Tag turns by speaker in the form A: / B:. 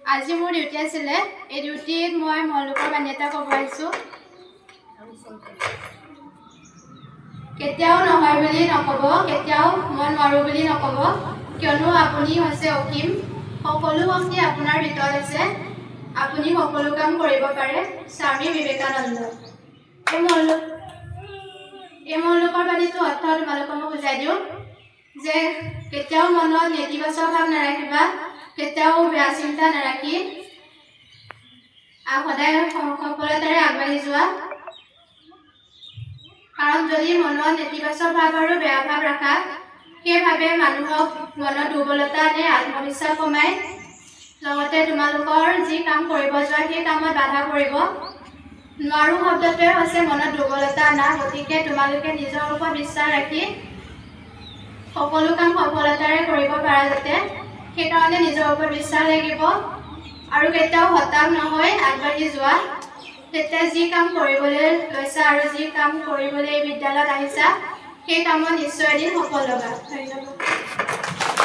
A: আজি মোৰ ডিউটি আছিলে এই ডিউটিত মই মনোলোকৰ বাণী এটা ক'ব আহিছোঁ কেতিয়াও নহয় বুলি নক'ব কেতিয়াও মই নোৱাৰোঁ বুলি নক'ব কিয়নো আপুনি হৈছে অসীম সকলো শক্তি আপোনাৰ ভিতৰত আছে আপুনি সকলো কাম কৰিব পাৰে স্বামী বিবেকানন্দ এই মনোলোকৰ বাণীটো অৰ্থ তোমালোকক মই বুজাই দিওঁ যে কেতিয়াও মনত নেতিবাচক ভাৱ নাৰাখিবা কেতিয়াও বেয়া চিন্তা নাৰাখি সদায় সফলতাৰে আগবাঢ়ি যোৱা কাৰণ যদি মনত নেতিবাচক ভাৱ আৰু বেয়া ভাৱ ৰাখা সেইভাৱে মানুহক মনত দুৰ্বলতা আনে আত্মবিশ্বাস কমায় লগতে তোমালোকৰ যি কাম কৰিব যোৱা সেই কামত বাধা পৰিব নোৱাৰো শব্দটোৱে হৈছে মনত দুৰ্বলতা আনা গতিকে তোমালোকে নিজৰ ওপৰত বিশ্বাস ৰাখি সকলো কাম সফলতাৰে কৰিব পাৰা যাতে সেইকাৰণে নিজৰ ওপৰত বিশ্বাস লাগিব আৰু কেতিয়াও হতাশ নহয় আগবাঢ়ি যোৱা তেতিয়া যি কাম কৰিবলৈ লৈছা আৰু যি কাম কৰিবলৈ এই বিদ্যালয়ত আহিছা সেই কামত নিশ্চয় এদিন সফল হ'বা ধন্যবাদ